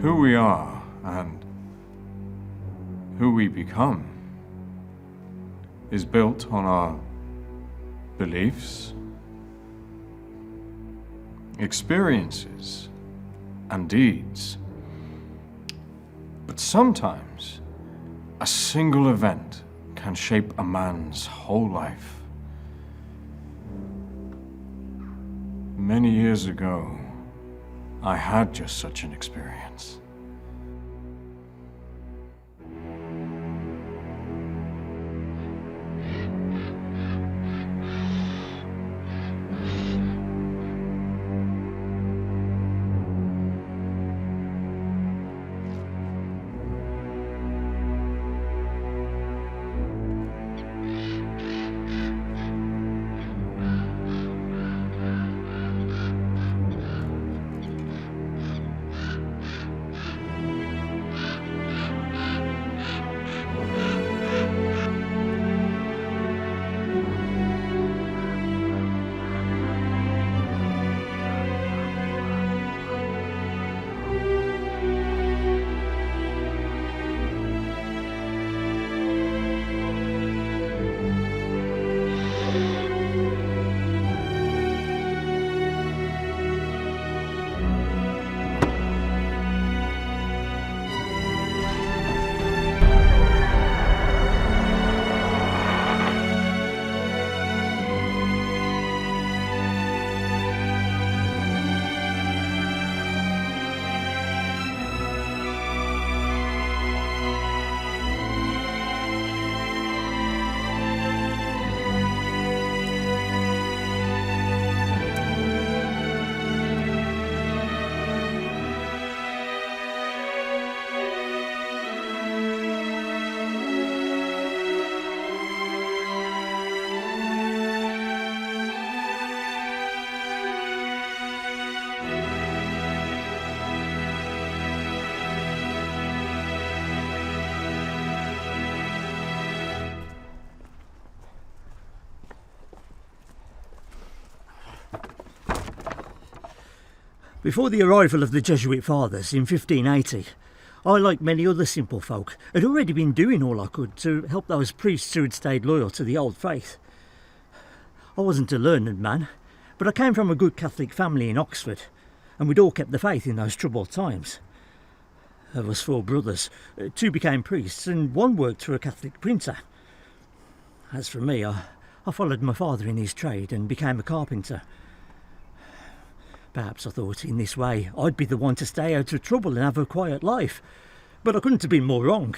Who we are and who we become is built on our beliefs, experiences, and deeds. But sometimes, a single event can shape a man's whole life. Many years ago, I had just such an experience. Before the arrival of the Jesuit fathers in 1580, I, like many other simple folk, had already been doing all I could to help those priests who had stayed loyal to the old faith. I wasn't a learned man, but I came from a good Catholic family in Oxford, and we'd all kept the faith in those troubled times. Of us 4 brothers, 2 became priests and 1 worked for a Catholic printer. As for me, I followed my father in his trade and became a carpenter. Perhaps I thought in this way I'd be the one to stay out of trouble and have a quiet life, but I couldn't have been more wrong.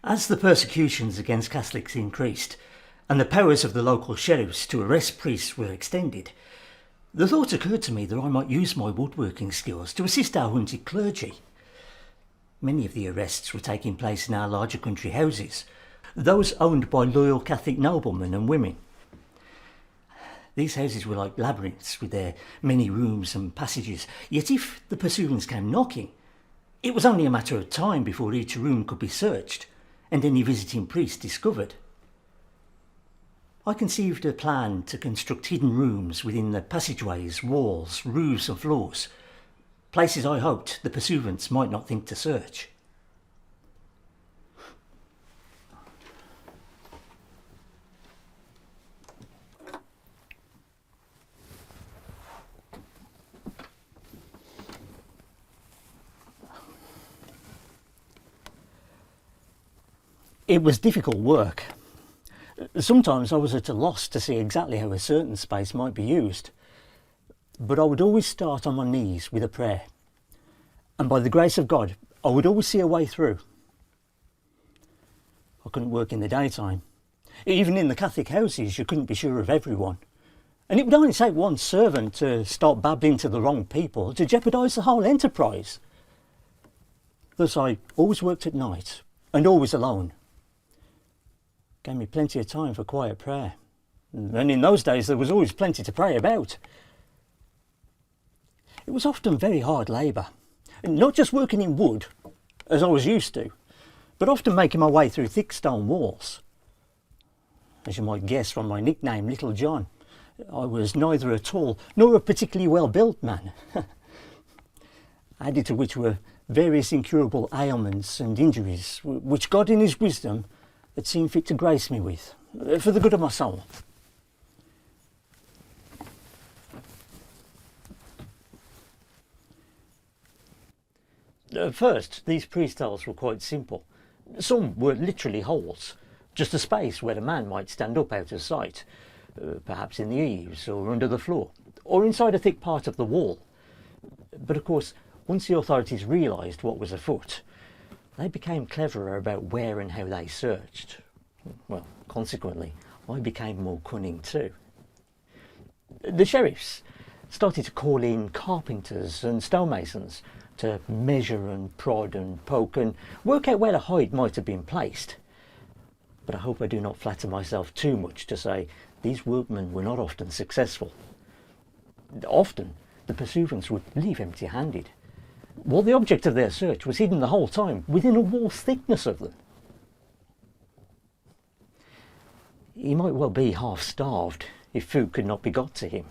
As the persecutions against Catholics increased, and the powers of the local sheriffs to arrest priests were extended, the thought occurred to me that I might use my woodworking skills to assist our hunted clergy. Many of the arrests were taking place in our larger country houses, those owned by loyal Catholic noblemen and women. These houses were like labyrinths with their many rooms and passages, yet if the pursuivants came knocking, it was only a matter of time before each room could be searched and any visiting priest discovered. I conceived a plan to construct hidden rooms within the passageways, walls, roofs and floors, places I hoped the pursuivants might not think to search. It was difficult work. Sometimes I was at a loss to see exactly how a certain space might be used, but I would always start on my knees with a prayer, and by the grace of God I would always see a way through. I couldn't work in the daytime. Even in the Catholic houses you couldn't be sure of everyone, and it would only take one servant to start babbling to the wrong people to jeopardise the whole enterprise. Thus I always worked at night, and always alone. Gave me plenty of time for quiet prayer, and in those days there was always plenty to pray about. It was often very hard labour, not just working in wood, as I was used to, but often making my way through thick stone walls. As you might guess from my nickname, Little John, I was neither a tall nor a particularly well-built man. Added to which were various incurable ailments and injuries, which God in his wisdom had seen fit to grace me with, for the good of my soul. At first, these priest cells were quite simple. Some were literally holes, just a space where a man might stand up out of sight, perhaps in the eaves or under the floor, or inside a thick part of the wall. But of course, once the authorities realised what was afoot, they became cleverer about where and how they searched. Well, consequently, I became more cunning too. The sheriffs started to call in carpenters and stonemasons to measure and prod and poke and work out where the hide might have been placed. But I hope I do not flatter myself too much to say these workmen were not often successful. Often, the pursuivants would leave empty-handed, while the object of their search was hidden the whole time within a wall's thickness of them. He might well be half-starved if food could not be got to him,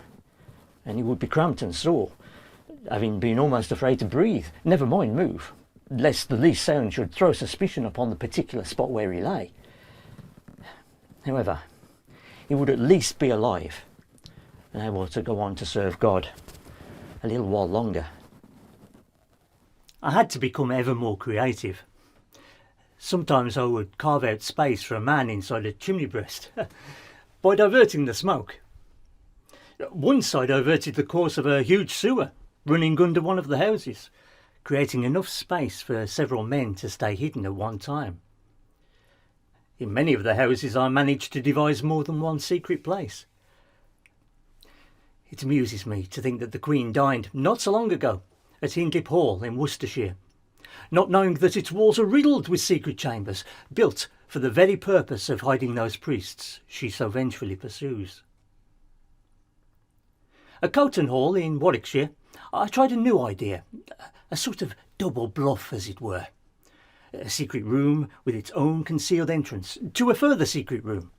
and he would be cramped and sore, having been almost afraid to breathe, never mind move, lest the least sound should throw suspicion upon the particular spot where he lay. However, he would at least be alive, and able to go on to serve God a little while longer. I had to become ever more creative. Sometimes I would carve out space for a man inside a chimney breast by diverting the smoke. Once I diverted the course of a huge sewer running under one of the houses, creating enough space for several men to stay hidden at one time. In many of the houses I managed to devise more than one secret place. It amuses me to think that the Queen dined not so long ago at Hindlip Hall in Worcestershire, not knowing that its walls are riddled with secret chambers, built for the very purpose of hiding those priests she so vengefully pursues. At Coton Hall in Warwickshire, I tried a new idea, a sort of double bluff as it were. A secret room with its own concealed entrance to a further secret room.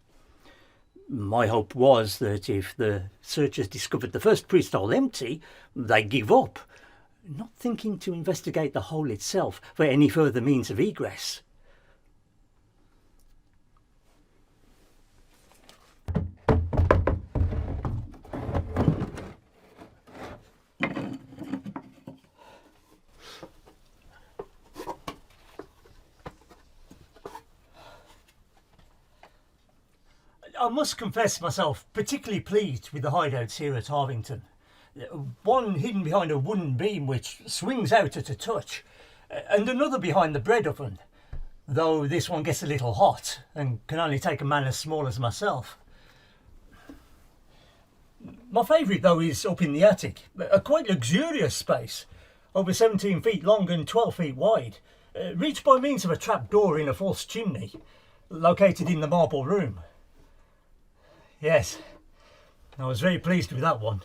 My hope was that if the searchers discovered the first priest hole empty, they'd give up, not thinking to investigate the hole itself for any further means of egress. I must confess myself particularly pleased with the hideouts here at Harvington. One hidden behind a wooden beam which swings out at a touch, and another behind the bread oven, though this one gets a little hot and can only take a man as small as myself. My favourite though is up in the attic, a quite luxurious space, over 17 feet long and 12 feet wide, reached by means of a trap door in a false chimney, located in the marble room. Yes, I was very pleased with that one.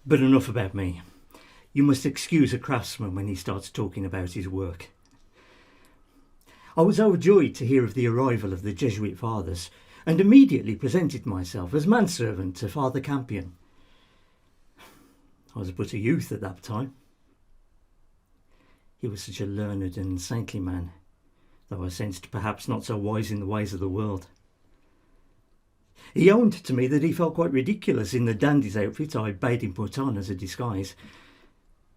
But enough about me. You must excuse a craftsman when he starts talking about his work. I was overjoyed to hear of the arrival of the Jesuit fathers, and immediately presented myself as manservant to Father Campion. I was but a youth at that time. He was such a learned and saintly man, though I sensed perhaps not so wise in the ways of the world. He owned to me that he felt quite ridiculous in the dandy's outfit I bade him put on as a disguise,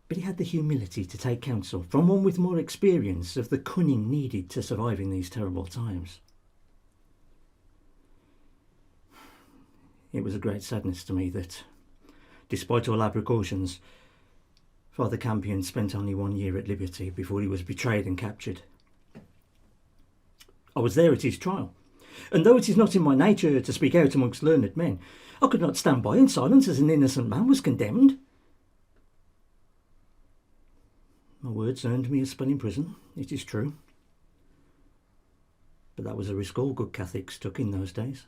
but he had the humility to take counsel from one with more experience of the cunning needed to survive in these terrible times. It was a great sadness to me that, despite all our precautions, Father Campion spent only 1 year at liberty before he was betrayed and captured. I was there at his trial, and though it is not in my nature to speak out amongst learned men, I could not stand by in silence as an innocent man was condemned. My words earned me a spell in prison, it is true, but that was a risk all good Catholics took in those days.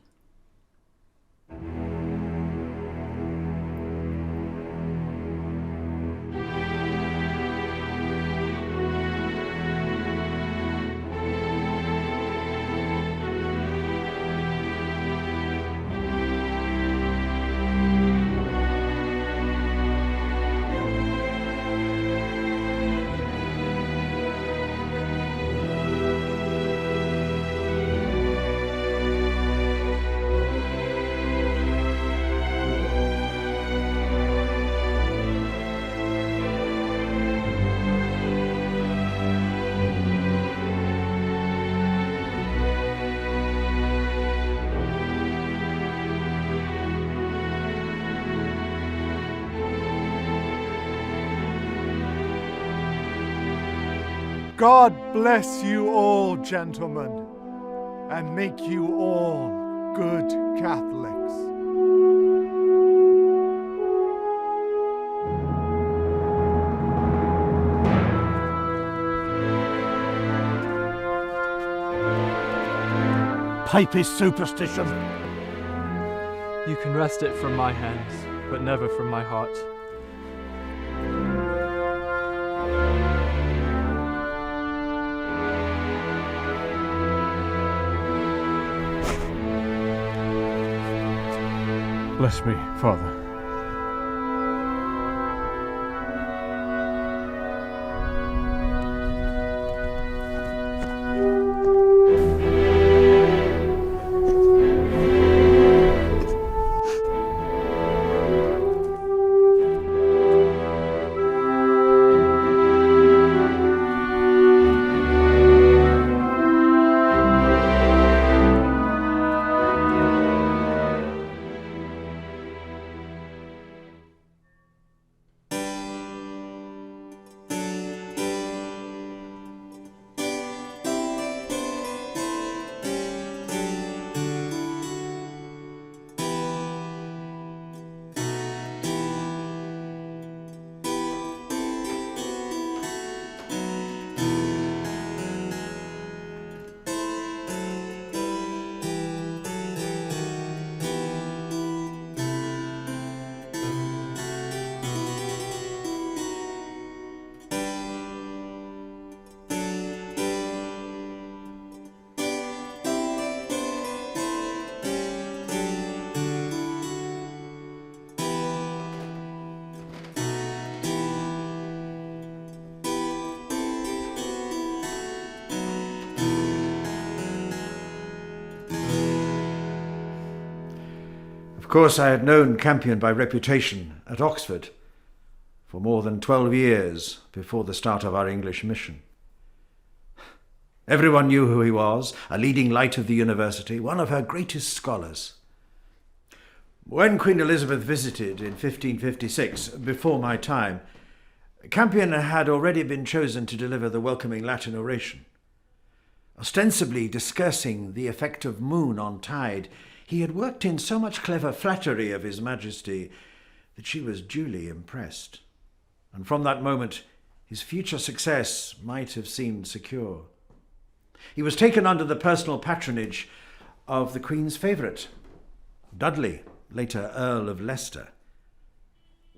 God bless you all, gentlemen, and make you all good Catholics. Papist superstition. You can wrest it from my hands, but never from my heart. Bless me, Father. Of course, I had known Campion by reputation at Oxford for more than 12 years before the start of our English mission. Everyone knew who he was, a leading light of the university, one of her greatest scholars. When Queen Elizabeth visited in 1556, before my time, Campion had already been chosen to deliver the welcoming Latin oration. Ostensibly discussing the effect of moon on tide, he had worked in so much clever flattery of His Majesty that she was duly impressed. And from that moment, his future success might have seemed secure. He was taken under the personal patronage of the Queen's favourite, Dudley, later Earl of Leicester.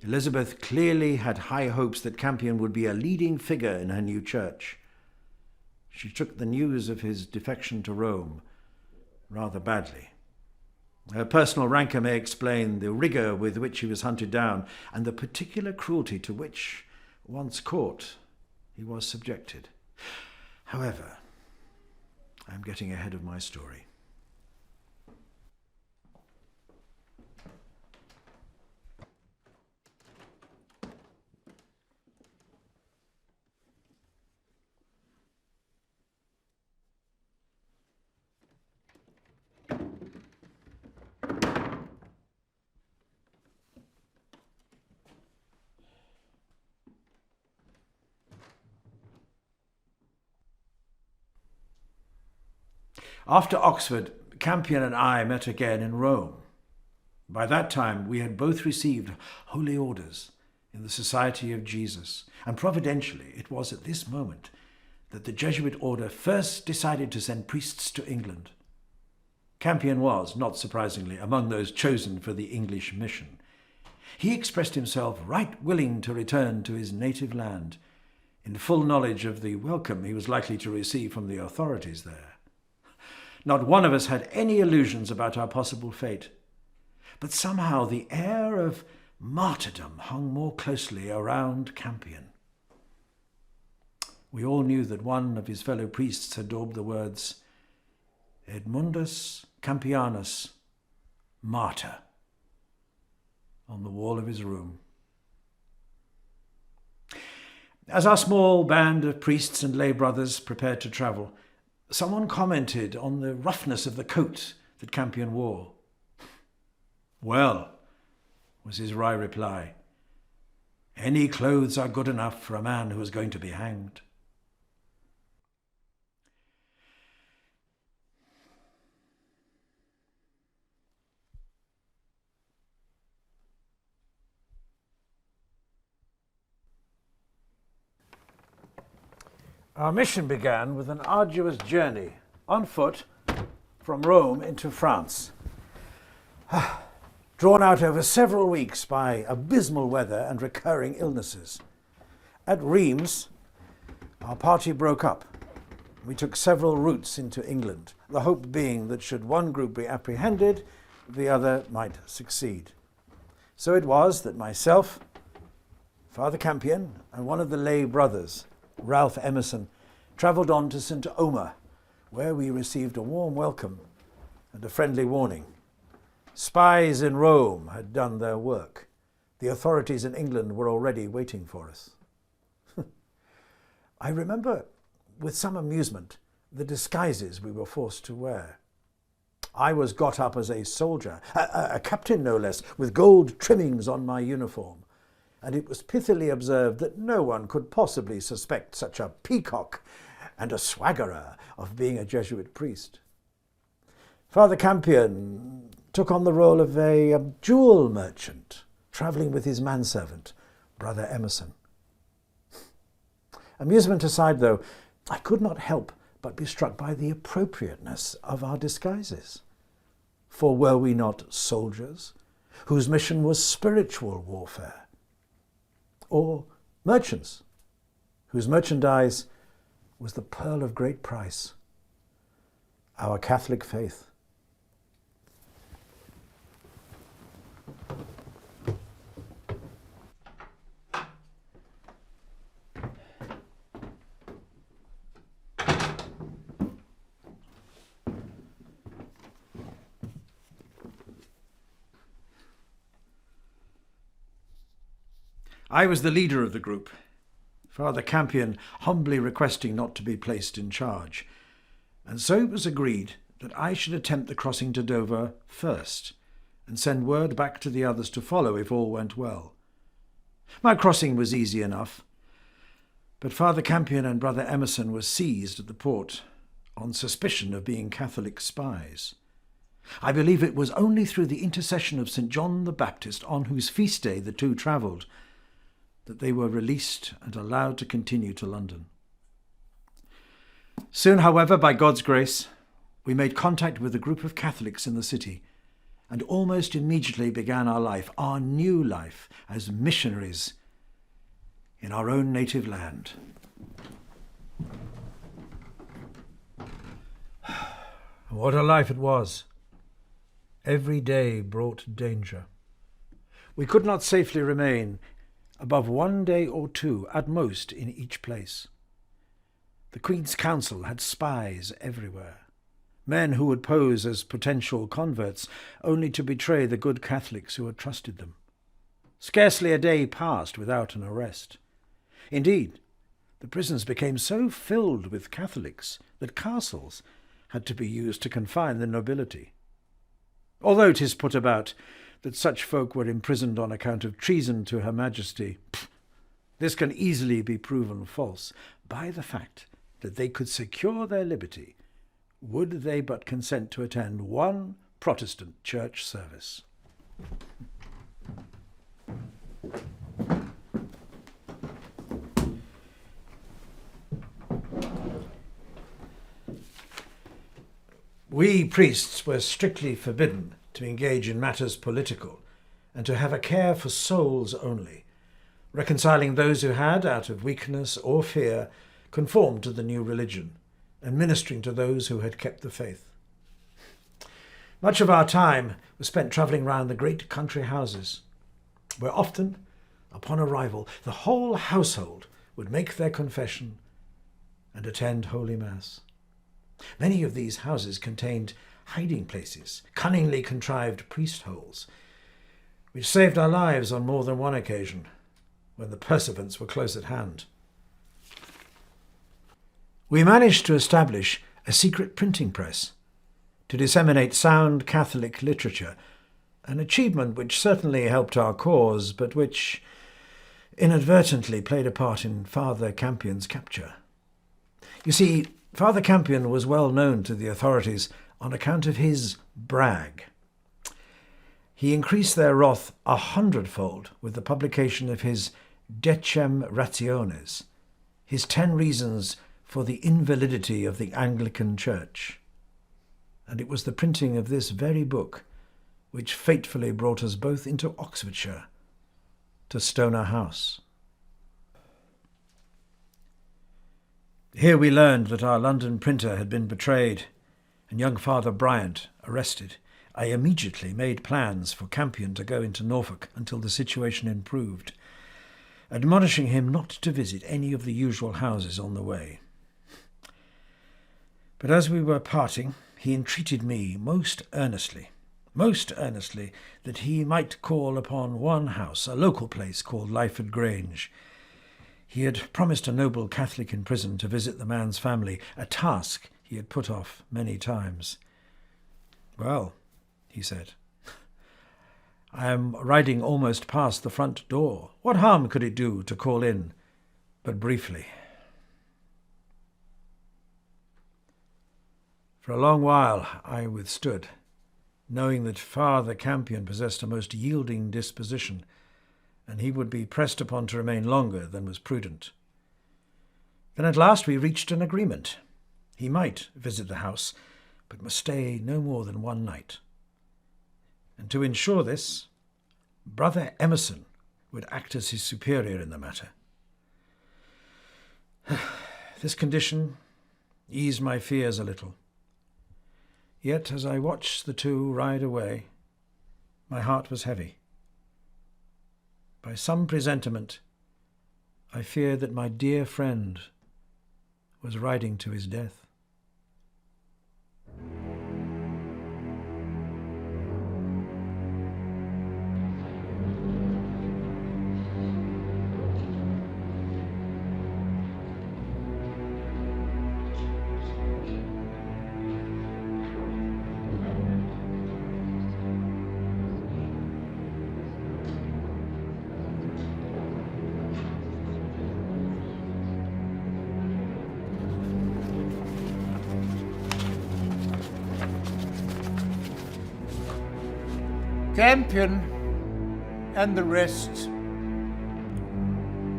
Elizabeth clearly had high hopes that Campion would be a leading figure in her new church. She took the news of his defection to Rome rather badly. Her personal rancour may explain the rigour with which he was hunted down and the particular cruelty to which, once caught, he was subjected. However, I am getting ahead of my story. After Oxford, Campion and I met again in Rome. By that time, we had both received holy orders in the Society of Jesus, and providentially, it was at this moment that the Jesuit order first decided to send priests to England. Campion was, not surprisingly, among those chosen for the English mission. He expressed himself right willing to return to his native land, in full knowledge of the welcome he was likely to receive from the authorities there. Not one of us had any illusions about our possible fate, but somehow the air of martyrdom hung more closely around Campion. We all knew that one of his fellow priests had daubed the words Edmundus Campianus, Martyr, on the wall of his room. As our small band of priests and lay brothers prepared to travel, someone commented on the roughness of the coat that Campion wore. "Well," was his wry reply, "any clothes are good enough for a man who is going to be hanged." Our mission began with an arduous journey on foot from Rome into France, drawn out over several weeks by abysmal weather and recurring illnesses. At Reims, our party broke up. We took several routes into England, the hope being that should one group be apprehended, the other might succeed. So it was that myself, Father Campion, and one of the lay brothers, Ralph Emerson, travelled on to St. Omer, where we received a warm welcome and a friendly warning. Spies in Rome had done their work. The authorities in England were already waiting for us. I remember with some amusement the disguises we were forced to wear. I was got up as a soldier, a captain no less, with gold trimmings on my uniform, and it was pithily observed that no one could possibly suspect such a peacock and a swaggerer of being a Jesuit priest. Father Campion took on the role of a jewel merchant, travelling with his manservant, Brother Emerson. Amusement aside, though, I could not help but be struck by the appropriateness of our disguises. For were we not soldiers whose mission was spiritual warfare? Or merchants, whose merchandise was the pearl of great price, our Catholic faith. I was the leader of the group, Father Campion humbly requesting not to be placed in charge, and so it was agreed that I should attempt the crossing to Dover first, and send word back to the others to follow if all went well. My crossing was easy enough, but Father Campion and Brother Emerson were seized at the port on suspicion of being Catholic spies. I believe it was only through the intercession of St. John the Baptist, on whose feast day the two travelled, that they were released and allowed to continue to London. Soon, however, by God's grace, we made contact with a group of Catholics in the city, and almost immediately began our life, our new life, as missionaries in our own native land. What a life it was! Every day brought danger. We could not safely remain above 1 day or 2 at most in each place. The Queen's Council had spies everywhere, men who would pose as potential converts only to betray the good Catholics who had trusted them. Scarcely a day passed without an arrest. Indeed, the prisons became so filled with Catholics that castles had to be used to confine the nobility. Although 'tis put about that such folk were imprisoned on account of treason to Her Majesty, this can easily be proven false by the fact that they could secure their liberty would they but consent to attend one Protestant church service. We priests were strictly forbidden to engage in matters political and to have a care for souls only, reconciling those who had, out of weakness or fear, conformed to the new religion, and ministering to those who had kept the faith. Much of our time was spent travelling round the great country houses, where often, upon arrival, the whole household would make their confession and attend Holy Mass. Many of these houses contained hiding places, cunningly contrived priest holes, which saved our lives on more than one occasion, when the pursuivants were close at hand. We managed to establish a secret printing press to disseminate sound Catholic literature, an achievement which certainly helped our cause, but which inadvertently played a part in Father Campion's capture. You see, Father Campion was well known to the authorities on account of his brag. He increased their wrath 100-fold with the publication of his Decem Rationes, his 10 reasons for the invalidity of the Anglican Church. And it was the printing of this very book which fatefully brought us both into Oxfordshire, to Stoner House. Here we learned that our London printer had been betrayed and young Father Bryant arrested. I immediately made plans for Campion to go into Norfolk until the situation improved, admonishing him not to visit any of the usual houses on the way. But as we were parting, he entreated me most earnestly, that he might call upon one house, a local place called Lyford Grange. He had promised a noble Catholic in prison to visit the man's family, a task he had put off many times. "Well," he said, "I am riding almost past the front door. What harm could it do to call in, but briefly?" For a long while I withstood, knowing that Father Campion possessed a most yielding disposition, and he would be pressed upon to remain longer than was prudent. Then at last we reached an agreement. He might visit the house, but must stay no more than one night. And to ensure this, Brother Emerson would act as his superior in the matter. This condition eased my fears a little. Yet as I watched the two ride away, my heart was heavy. By some presentiment, I feared that my dear friend was riding to his death. Campion and the rest,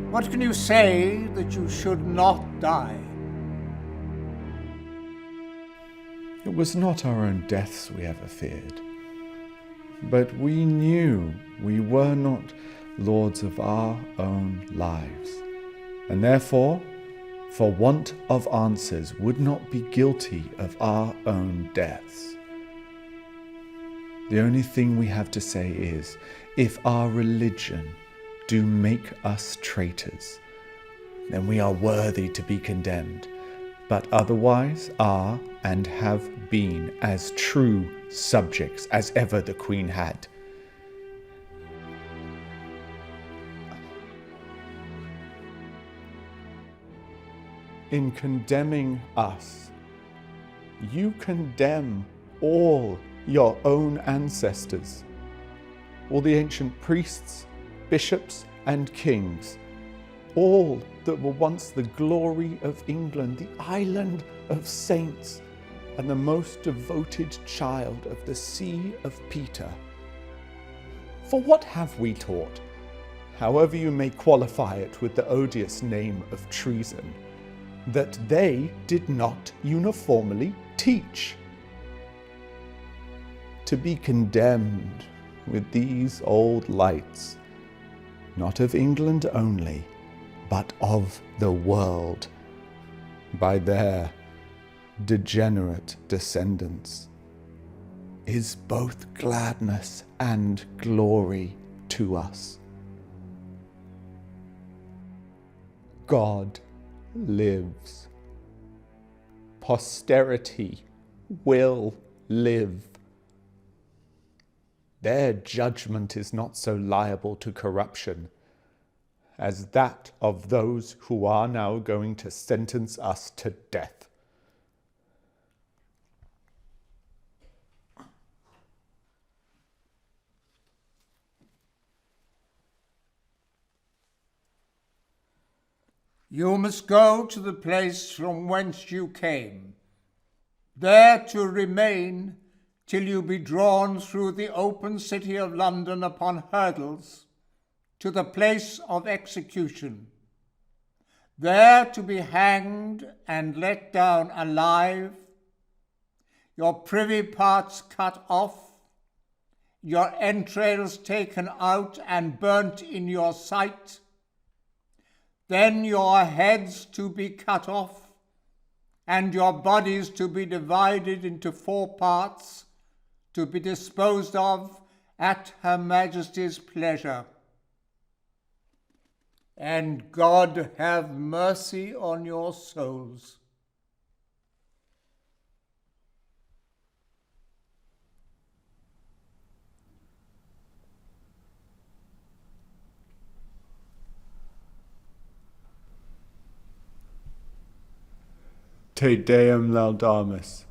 what can you say that you should not die? It was not our own deaths we ever feared, But we knew we were not lords of our own lives, and therefore, for want of answers, would not be guilty of our own deaths. The only thing we have to say is, if our religion do make us traitors, then we are worthy to be condemned, but otherwise are and have been as true subjects as ever the Queen had. In condemning us, you condemn all your own ancestors, all the ancient priests, bishops, and kings, all that were once the glory of England, the island of saints, and the most devoted child of the See of Peter. For what have we taught, however you may qualify it with the odious name of treason, that they did not uniformly teach? To be condemned with these old lights, not of England only, but of the world, by their degenerate descendants, is both gladness and glory to us. God lives. Posterity will live. Their judgment is not so liable to corruption as that of those who are now going to sentence us to death. You must go to the place from whence you came, there to remain till you be drawn through the open city of London upon hurdles to the place of execution, there to be hanged and let down alive, your privy parts cut off, your entrails taken out and burnt in your sight, then your heads to be cut off, and your bodies to be divided into 4 parts, to be disposed of at Her Majesty's pleasure. And God have mercy on your souls. Te Deum laudamus,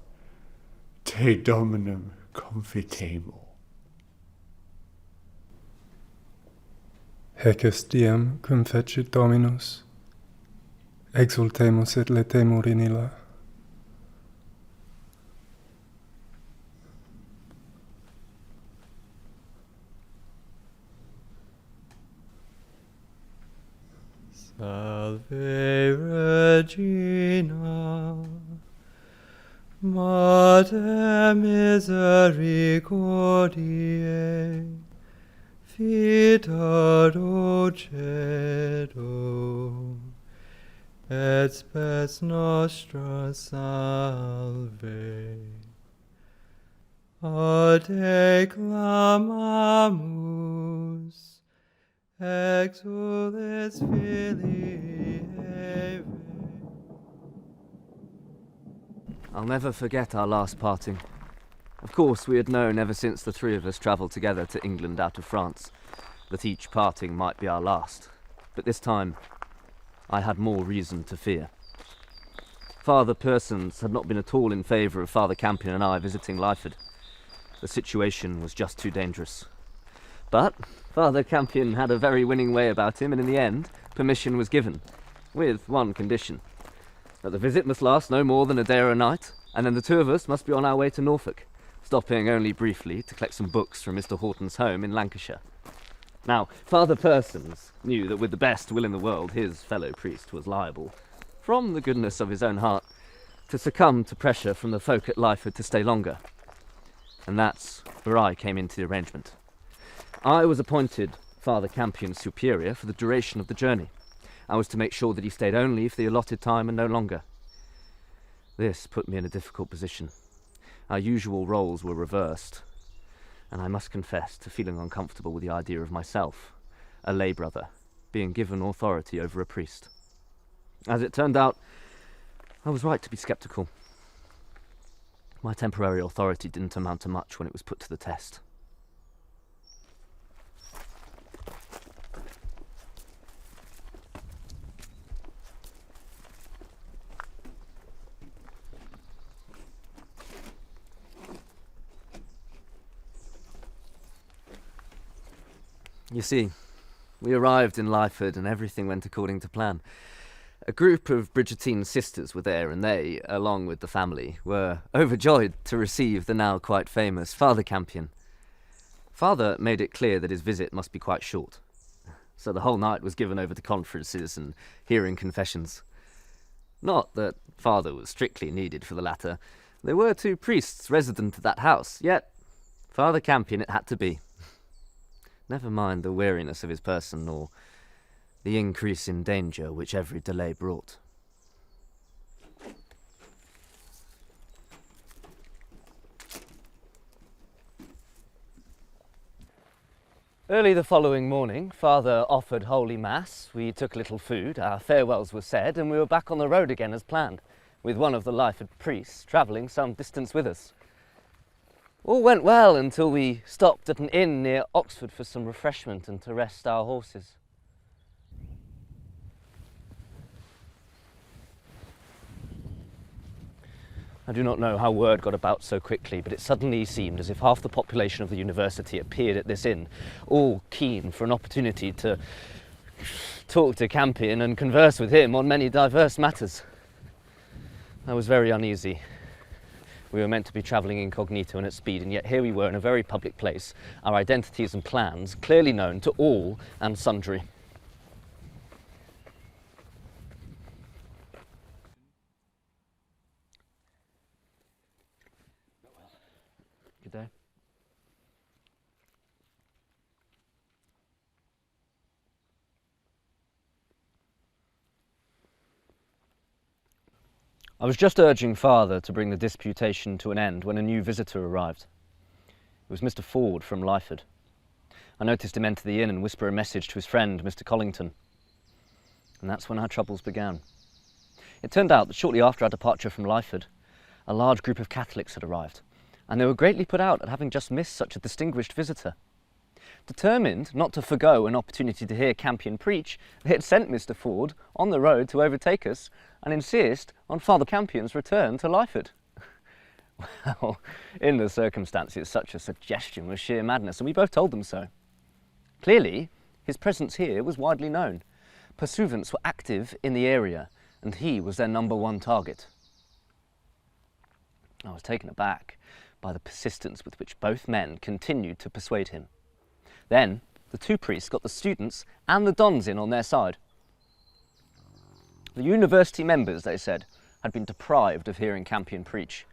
Te Dominum confitemur. Hac est diem cum fecit Dominus, exultemus et letemur in illa. Salve Regina, Mater misericordiae, Vita dulcedo, et spes nostra salve. A te clamamus, exules filii Eve. I'll never forget our last parting. Of course, we had known ever since the 3 of us travelled together to England out of France that each parting might be our last. But this time, I had more reason to fear. Father Persons had not been at all in favour of Father Campion and I visiting Lyford. The situation was just too dangerous. But Father Campion had a very winning way about him, and in the end, permission was given, with one condition: that the visit must last no more than a day or a night, and then the 2 of us must be on our way to Norfolk, stopping only briefly to collect some books from Mr. Horton's home in Lancashire. Now, Father Persons knew that with the best will in the world, his fellow priest was liable, from the goodness of his own heart, to succumb to pressure from the folk at Lyford to stay longer. And that's where I came into the arrangement. I was appointed Father Campion's superior for the duration of the journey. I was to make sure that he stayed only for the allotted time and no longer. This put me in a difficult position. Our usual roles were reversed, and I must confess to feeling uncomfortable with the idea of myself, a lay brother, being given authority over a priest. As it turned out, I was right to be sceptical. My temporary authority didn't amount to much when it was put to the test. You see, we arrived in Lyford and everything went according to plan. A group of Bridgertine sisters were there, and they, along with the family, were overjoyed to receive the now quite famous Father Campion. Father made it clear that his visit must be quite short, so the whole night was given over to conferences and hearing confessions. Not that Father was strictly needed for the latter. There were 2 priests resident at that house, yet Father Campion it had to be. Never mind the weariness of his person, or the increase in danger which every delay brought. Early the following morning, Father offered Holy Mass, we took a little food, our farewells were said, and we were back on the road again as planned, with one of the Lyford priests travelling some distance with us. All went well until we stopped at an inn near Oxford for some refreshment and to rest our horses. I do not know how word got about so quickly, but it suddenly seemed as if half the population of the university appeared at this inn, all keen for an opportunity to talk to Campion and converse with him on many diverse matters. I was very uneasy. We were meant to be travelling incognito and at speed, and yet here we were in a very public place, our identities and plans clearly known to all and sundry. Good day. I was just urging Father to bring the disputation to an end when a new visitor arrived. It was Mr. Ford from Lyford. I noticed him enter the inn and whisper a message to his friend, Mr. Collington. And that's when our troubles began. It turned out that shortly after our departure from Lyford, a large group of Catholics had arrived, and they were greatly put out at having just missed such a distinguished visitor. Determined not to forgo an opportunity to hear Campion preach, they had sent Mr. Ford on the road to overtake us and insist on Father Campion's return to Lyford. Well, in the circumstances, such a suggestion was sheer madness, and we both told them so. Clearly, his presence here was widely known. Pursuivants were active in the area, and he was their #1 target. I was taken aback by the persistence with which both men continued to persuade him. Then, the 2 priests got the students and the dons in on their side. The university members, they said, had been deprived of hearing Campion preach.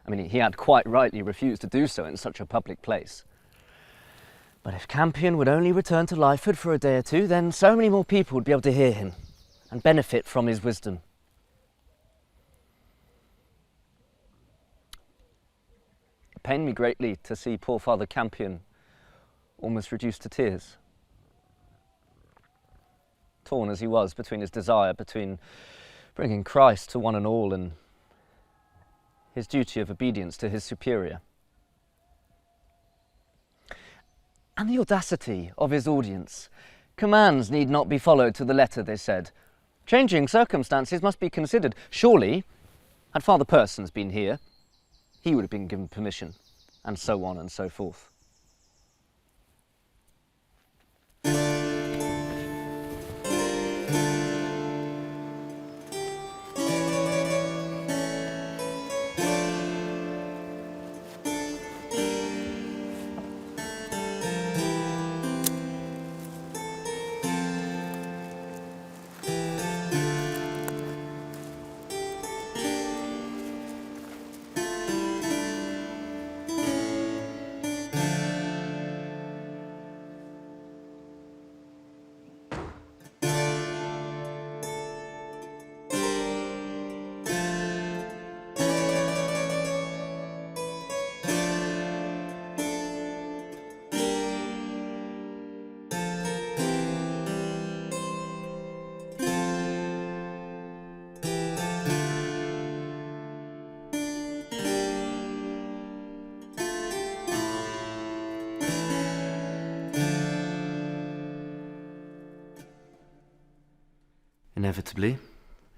I mean, he had quite rightly refused to do so in such a public place. But if Campion would only return to Lyford for a day or 2, then so many more people would be able to hear him and benefit from his wisdom. It pained me greatly to see poor Father Campion almost reduced to tears. Torn as he was between his desire between bringing Christ to one and all and his duty of obedience to his superior. And the audacity of his audience. Commands need not be followed to the letter, they said. Changing circumstances must be considered. Surely, had Father Persons been here, he would have been given permission, and so on and so forth. Inevitably,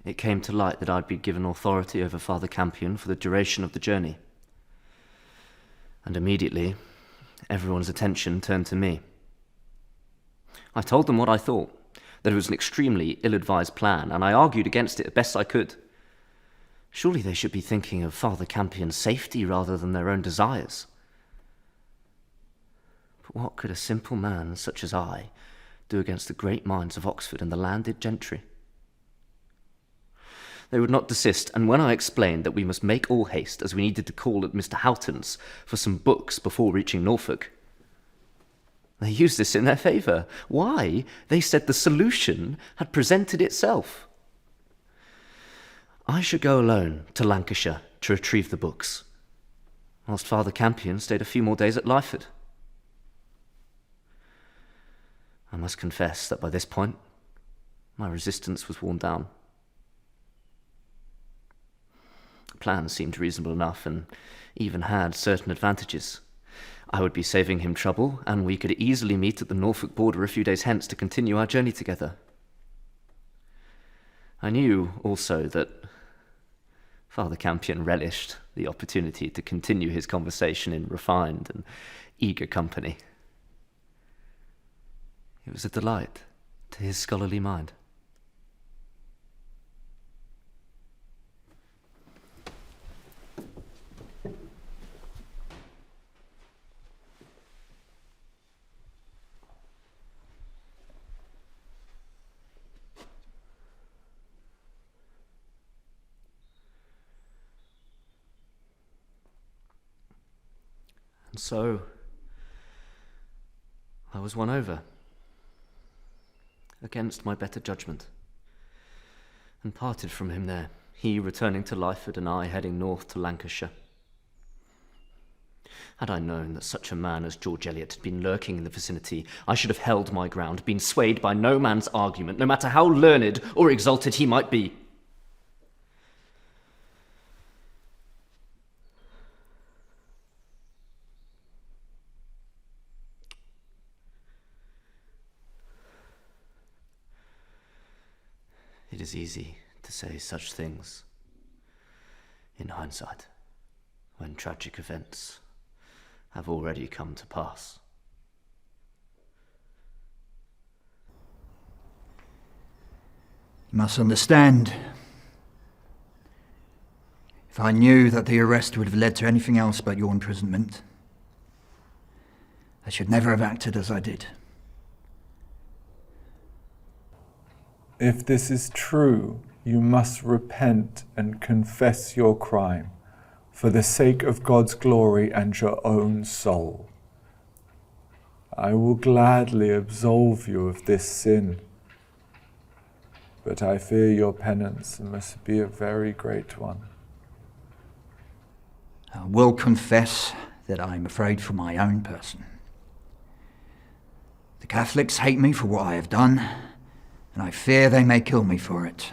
it came to light that I'd be given authority over Father Campion for the duration of the journey. And immediately, everyone's attention turned to me. I told them what I thought, that it was an extremely ill-advised plan, and I argued against it as best I could. Surely they should be thinking of Father Campion's safety rather than their own desires. But what could a simple man such as I do against the great minds of Oxford and the landed gentry? They would not desist, and when I explained that we must make all haste, as we needed to call at Mr. Houghton's for some books before reaching Norfolk, they used this in their favour. Why? They said the solution had presented itself. I should go alone to Lancashire to retrieve the books, whilst Father Campion stayed a few more days at Lyford. I must confess that by this point, my resistance was worn down. The plan seemed reasonable enough and even had certain advantages. I would be saving him trouble, and we could easily meet at the Norfolk border a few days hence to continue our journey together. I knew also that Father Campion relished the opportunity to continue his conversation in refined and eager company. It was a delight to his scholarly mind. And so, I was won over, against my better judgment, and parted from him there, he returning to Lyford and I heading north to Lancashire. Had I known that such a man as George Eliot had been lurking in the vicinity, I should have held my ground, been swayed by no man's argument, no matter how learned or exalted he might be. It is easy to say such things in hindsight, when tragic events have already come to pass. You must understand, if I knew that the arrest would have led to anything else but your imprisonment, I should never have acted as I did. If this is true, you must repent and confess your crime, for the sake of God's glory and your own soul. I will gladly absolve you of this sin, but I fear your penance must be a very great one. I will confess that I am afraid for my own person. The Catholics hate me for what I have done, and I fear they may kill me for it.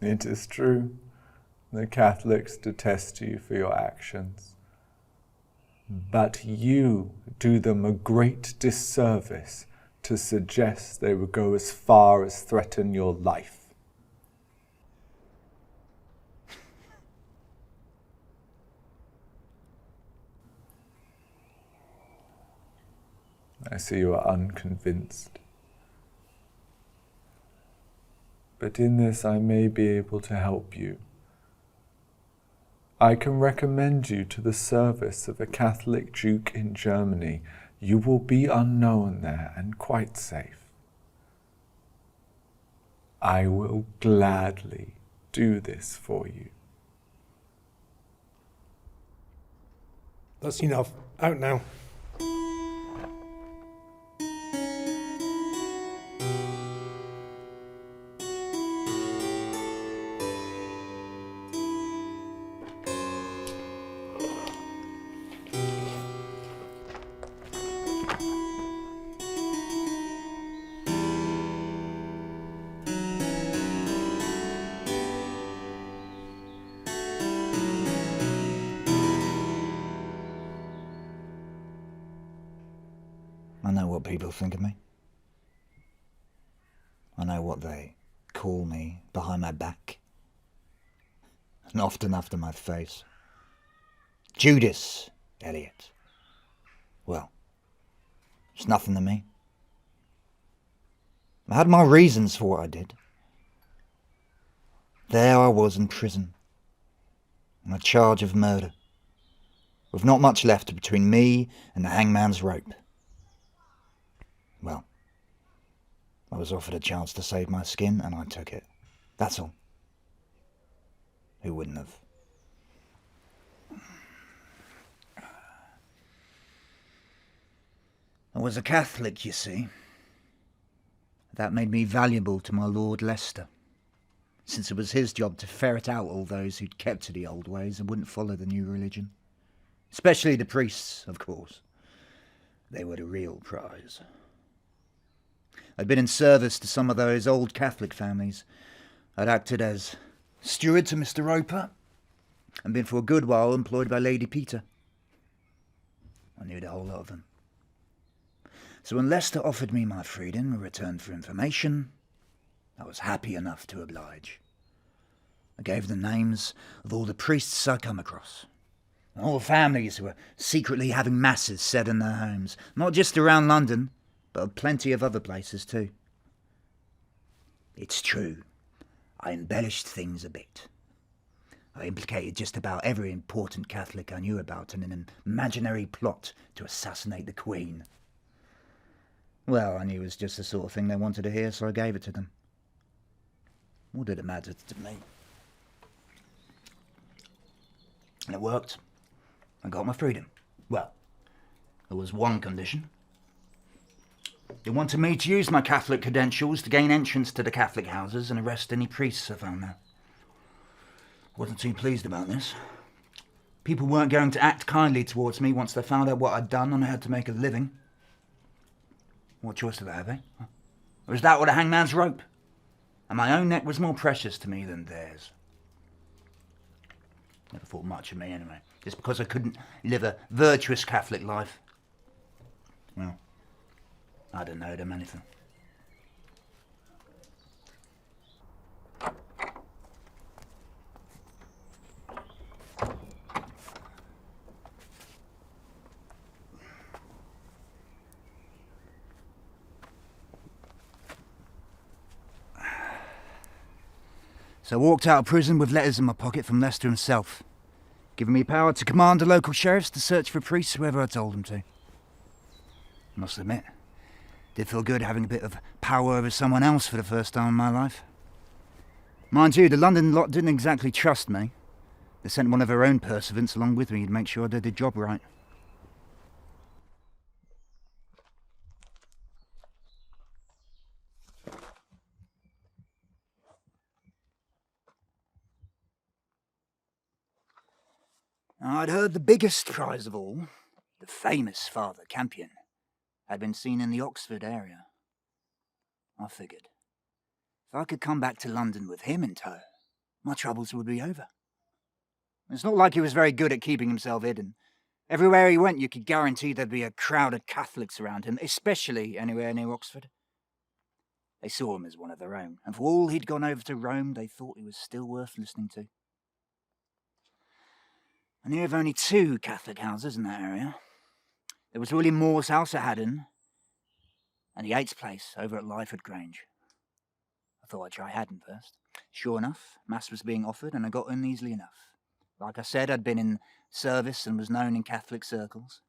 It is true. The Catholics detest you for your actions. But you do them a great disservice to suggest they would go as far as threaten your life. I see you are unconvinced. But in this I may be able to help you. I can recommend you to the service of a Catholic duke in Germany. You will be unknown there and quite safe. I will gladly do this for you. That's enough. Out now. I know what people think of me. what they call me behind my back, and often after my face. Judas, Elliot. Well, it's nothing to me. I had my reasons for what I did. There I was in prison, on a charge of murder, with not much left between me and the hangman's rope. Well, I was offered a chance to save my skin, and I took it. That's all. Who wouldn't have? I was a Catholic, you see. That made me valuable to my Lord Leicester, since it was his job to ferret out all those who'd kept to the old ways and wouldn't follow the new religion. Especially the priests, of course. They were the real prize. I'd been in service to some of those old Catholic families. I'd acted as steward to Mr. Roper, and been for a good while employed by Lady Peter. I knew the whole lot of them. So when Leicester offered me my freedom in return for information, I was happy enough to oblige. I gave the names of all the priests I come across, and all the families who were secretly having masses said in their homes, not just around London, but plenty of other places too. It's true, I embellished things a bit. I implicated just about every important Catholic I knew about in an imaginary plot to assassinate the Queen. Well, I knew it was just the sort of thing they wanted to hear, so I gave it to them. What did it matter to me? And it worked. I got my freedom. Well, there was one condition. They wanted me to use my Catholic credentials to gain entrance to the Catholic houses and arrest any priests I found there. Wasn't too pleased about this. People weren't going to act kindly towards me once they found out what I'd done and I had to make a living. What choice did I have, eh? Or is that what a hangman's rope? And my own neck was more precious to me than theirs. Never thought much of me anyway, just because I couldn't live a virtuous Catholic life. Well, I didn't owe them anything. So I walked out of prison with letters in my pocket from Leicester himself, giving me power to command the local sheriffs to search for priests whoever I told them to. I must admit, it did feel good having a bit of power over someone else for the first time in my life. Mind you, the London lot didn't exactly trust me. They sent one of their own pursuivants along with me to make sure I did the job right. I'd heard the biggest prize of all, the famous Father Campion, had been seen in the Oxford area. I figured, if I could come back to London with him in tow, my troubles would be over. It's not like he was very good at keeping himself hidden. Everywhere he went, you could guarantee there'd be a crowd of Catholics around him, especially anywhere near Oxford. They saw him as one of their own, and for all he'd gone over to Rome, they thought he was still worth listening to. I knew of only 2 Catholic houses in that area. There was William Moore's house at Haddon, and the Yates place over at Lyford Grange. I thought I'd try Haddon first. Sure enough, Mass was being offered, and I got in easily enough. Like I said, I'd been in service and was known in Catholic circles.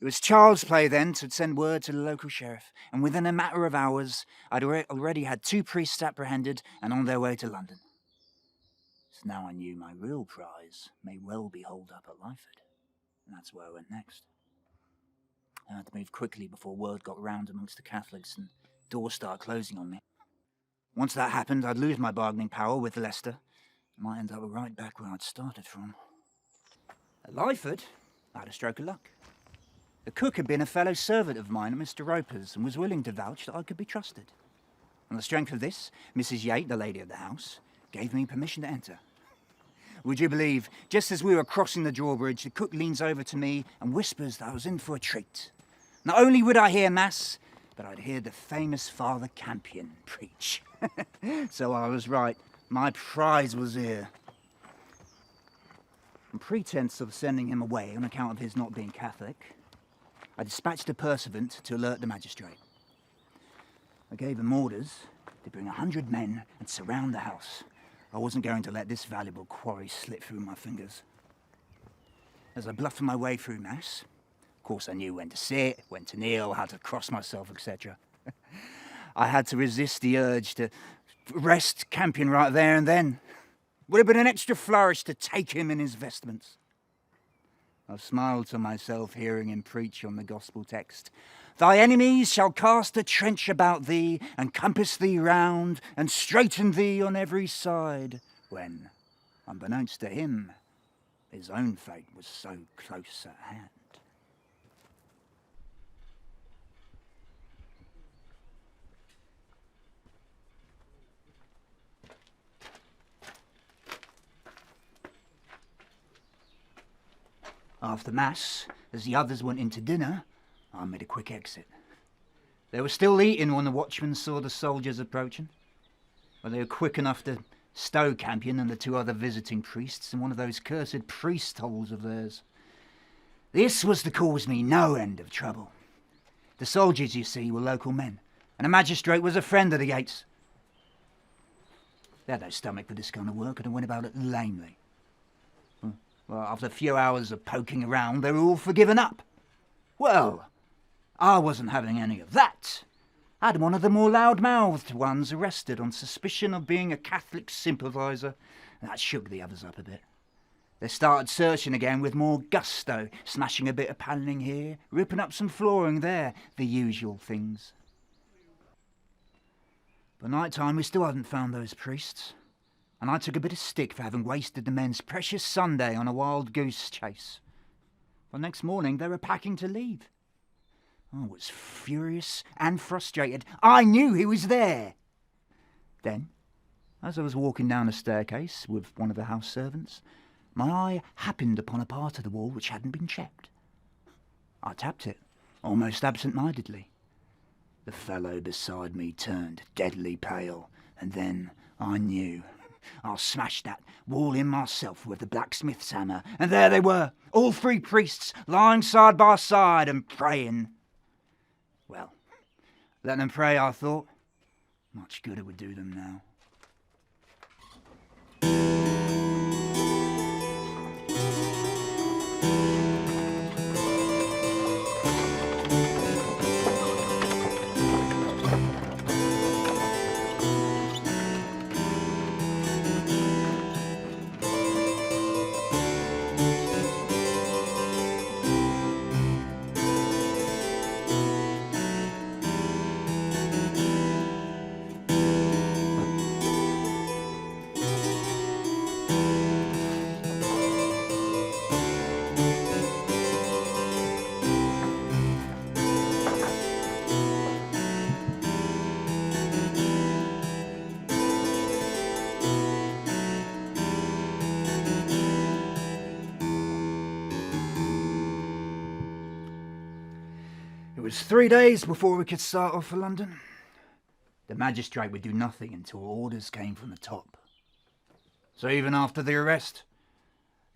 It was child's play then to send word to the local sheriff, and within a matter of hours, I'd already had 2 priests apprehended and on their way to London. So now I knew my real prize may well be holed up at Lyford, and that's where I went next. I had to move quickly before word got round amongst the Catholics and doors started closing on me. Once that happened, I'd lose my bargaining power with Leicester. I might end up right back where I'd started from. At Lyford, I had a stroke of luck. The cook had been a fellow servant of mine at Mr. Roper's and was willing to vouch that I could be trusted. On the strength of this, Mrs. Yate, the lady of the house, gave me permission to enter. Would you believe, just as we were crossing the drawbridge, the cook leans over to me and whispers that I was in for a treat. Not only would I hear Mass, but I'd heard the famous Father Campion preach. So I was right. My prize was here. On pretense of sending him away on account of his not being Catholic, I dispatched a pursuivant to alert the magistrate. I gave him orders to bring 100 men and surround the house. I wasn't going to let this valuable quarry slip through my fingers. As I bluffed my way through Mass, of course I knew when to sit, when to kneel, how to cross myself, etc. I had to resist the urge to arrest Campion right there and then. Would have been an extra flourish to take him in his vestments. I smiled to myself, hearing him preach on the gospel text. Thy enemies shall cast a trench about thee, and compass thee round, and straiten thee on every side, when, unbeknownst to him, his own fate was so close at hand. After Mass, as the others went into dinner, I made a quick exit. They were still eating when the watchmen saw the soldiers approaching. Well, they were quick enough to stow Campion and the 2 other visiting priests in one of those cursed priest holes of theirs. This was to cause me no end of trouble. The soldiers, you see, were local men, and a magistrate was a friend of the Yates. They had no stomach for this kind of work, and I went about it lamely. Well, after a few hours of poking around, they were all for giving up. Well, I wasn't having any of that. I had one of the more loud-mouthed ones arrested on suspicion of being a Catholic sympathiser. That shook the others up a bit. They started searching again with more gusto, smashing a bit of panelling here, ripping up some flooring there, the usual things. By night time, we still hadn't found those priests, and I took a bit of stick for having wasted the men's precious Sunday on a wild goose chase. The next morning, they were packing to leave. I was furious and frustrated. I knew he was there. Then, as I was walking down a staircase with one of the house servants, my eye happened upon a part of the wall which hadn't been checked. I tapped it, almost absent-mindedly. The fellow beside me turned deadly pale, and then I knew. I smashed that wall in myself with the blacksmith's hammer, and there they were, all 3 priests, lying side by side and praying. Well, let them pray, I thought. Much good it would do them now. It was 3 days before we could start off for London. The magistrate would do nothing until orders came from the top. So even after the arrest,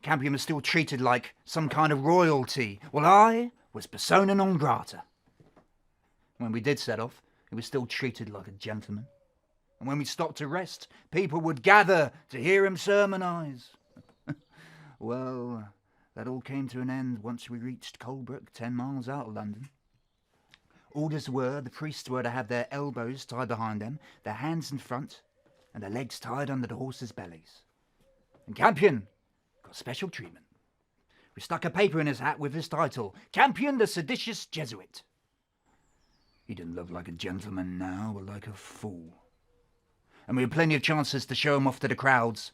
Campion was still treated like some kind of royalty, while I was persona non grata. When we did set off, he was still treated like a gentleman. And when we stopped to rest, people would gather to hear him sermonise. Well, that all came to an end once we reached Colebrook, 10 miles out of London. Orders were the priests were to have their elbows tied behind them, their hands in front, and their legs tied under the horses' bellies. And Campion got special treatment. We stuck a paper in his hat with his title, Campion the Seditious Jesuit. He didn't look like a gentleman now, but like a fool. And we had plenty of chances to show him off to the crowds.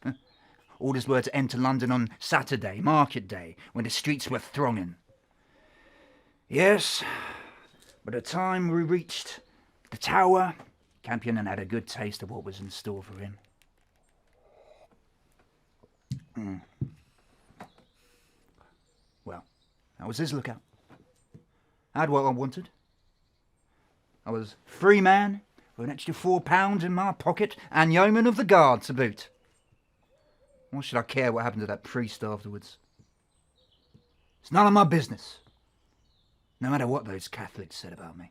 Orders were to enter London on Saturday, market day, when the streets were thronging. Yes, by the time we reached the Tower, Campion had a good taste of what was in store for him. Well, that was his lookout. I had what I wanted. I was free man, with an extra £4 in my pocket, and yeoman of the guard to boot. Why should I care what happened to that priest afterwards? It's none of my business, no matter what those Catholics said about me.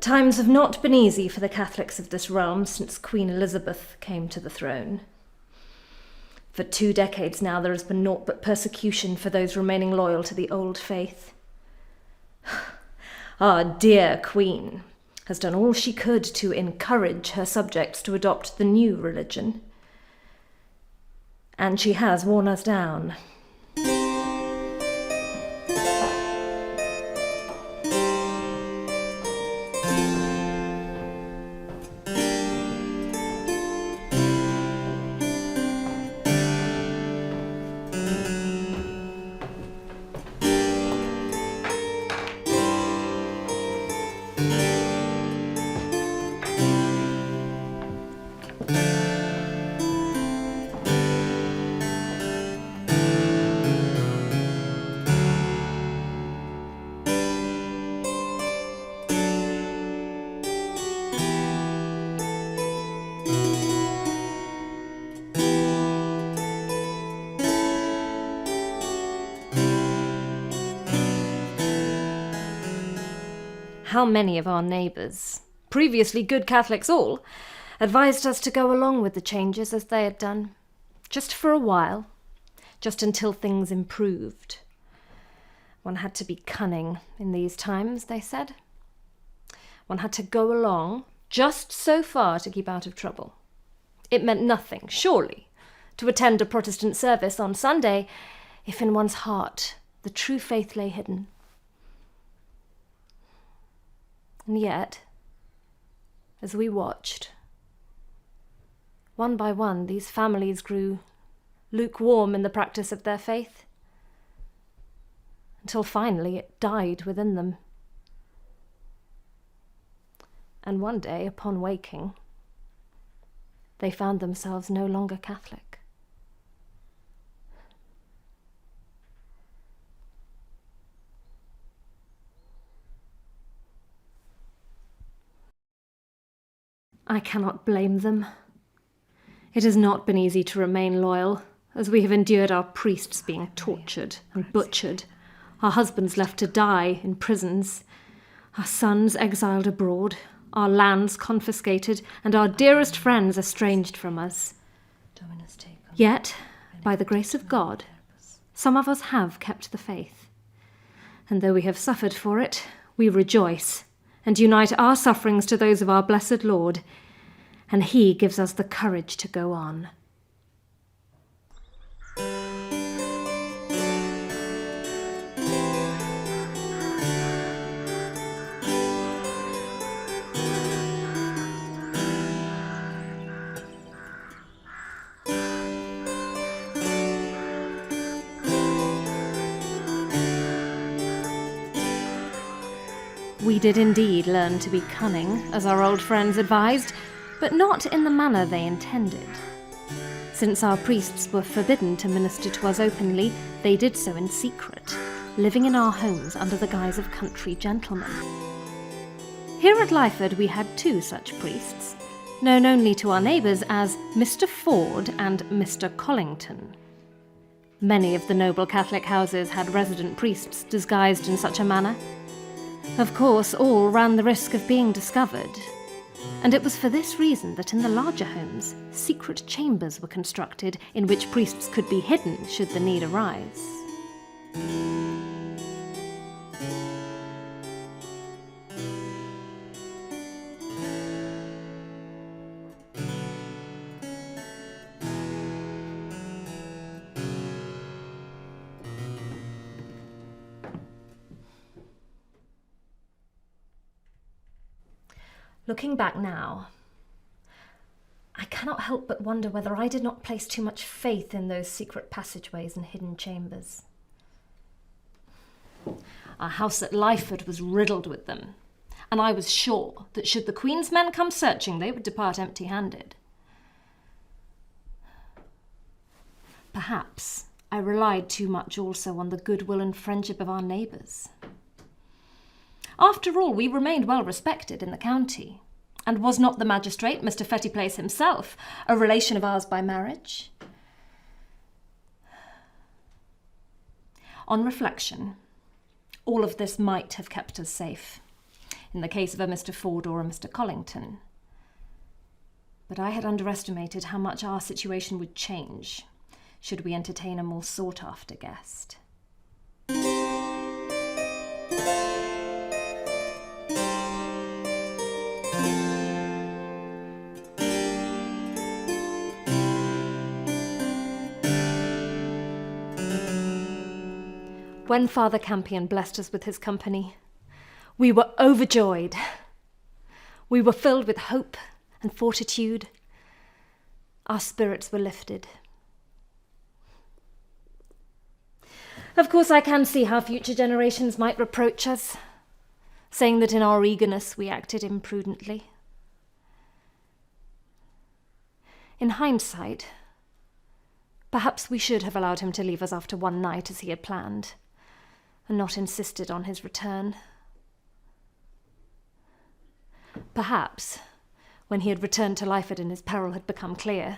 Times have not been easy for the Catholics of this realm since Queen Elizabeth came to the throne. For 2 decades now there has been naught but persecution for those remaining loyal to the old faith. Our dear Queen has done all she could to encourage her subjects to adopt the new religion. And she has worn us down. How many of our neighbours, previously good Catholics all, advised us to go along with the changes as they had done, just for a while, just until things improved. One had to be cunning in these times, they said. One had to go along just so far to keep out of trouble. It meant nothing, surely, to attend a Protestant service on Sunday if in one's heart the true faith lay hidden. And yet, as we watched, one by one these families grew lukewarm in the practice of their faith, until finally it died within them. And one day, upon waking, they found themselves no longer Catholic. I cannot blame them. It has not been easy to remain loyal, as we have endured our priests being tortured and butchered, our husbands left to die in prisons, our sons exiled abroad, our lands confiscated, and our dearest friends estranged from us. Yet, by the grace of God, some of us have kept the faith. And though we have suffered for it, we rejoice and unite our sufferings to those of our blessed Lord, and he gives us the courage to go on. We did indeed learn to be cunning, as our old friends advised, but not in the manner they intended. Since our priests were forbidden to minister to us openly, they did so in secret, living in our homes under the guise of country gentlemen. Here at Lyford we had 2 such priests, known only to our neighbours as Mr. Ford and Mr. Collington. Many of the noble Catholic houses had resident priests disguised in such a manner. Of course, all ran the risk of being discovered, and it was for this reason that in the larger homes, secret chambers were constructed in which priests could be hidden should the need arise. Looking back now, I cannot help but wonder whether I did not place too much faith in those secret passageways and hidden chambers. Our house at Lyford was riddled with them, and I was sure that should the Queen's men come searching, they would depart empty-handed. Perhaps I relied too much also on the goodwill and friendship of our neighbours. After all, we remained well respected in the county, and was not the magistrate, Mr. Fettyplace himself, a relation of ours by marriage? On reflection, all of this might have kept us safe, in the case of a Mr. Ford or a Mr. Collington. But I had underestimated how much our situation would change, should we entertain a more sought-after guest. When Father Campion blessed us with his company, we were overjoyed. We were filled with hope and fortitude. Our spirits were lifted. Of course, I can see how future generations might reproach us, saying that in our eagerness we acted imprudently. In hindsight, perhaps we should have allowed him to leave us after one night as he had planned, and not insisted on his return. Perhaps, when he had returned to Lyford and his peril had become clear,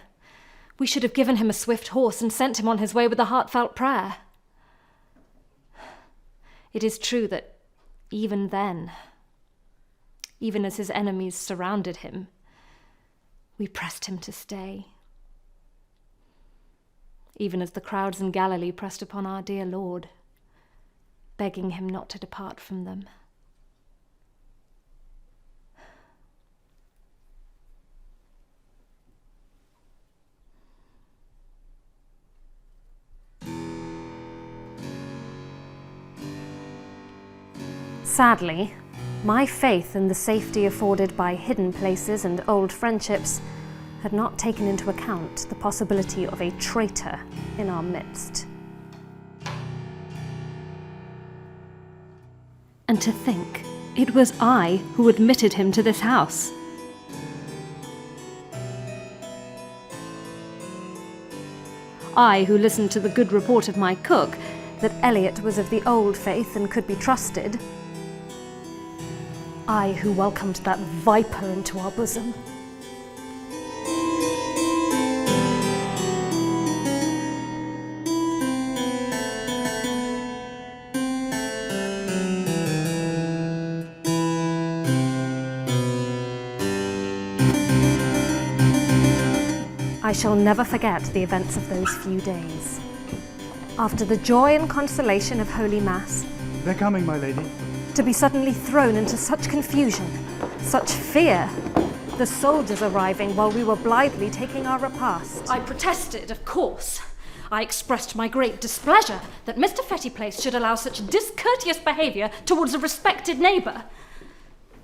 we should have given him a swift horse and sent him on his way with a heartfelt prayer. It is true that even then, even as his enemies surrounded him, we pressed him to stay. Even as the crowds in Galilee pressed upon our dear Lord, begging him not to depart from them. Sadly, my faith in the safety afforded by hidden places and old friendships had not taken into account the possibility of a traitor in our midst. And to think, it was I who admitted him to this house. I who listened to the good report of my cook that Elliot was of the old faith and could be trusted. I who welcomed that viper into our bosom. I shall never forget the events of those few days. After the joy and consolation of Holy Mass, They're coming, my lady. to be suddenly thrown into such confusion, such fear, the soldiers arriving while we were blithely taking our repast. I protested, of course. I expressed my great displeasure that Mr. Fettyplace should allow such discourteous behaviour towards a respected neighbour.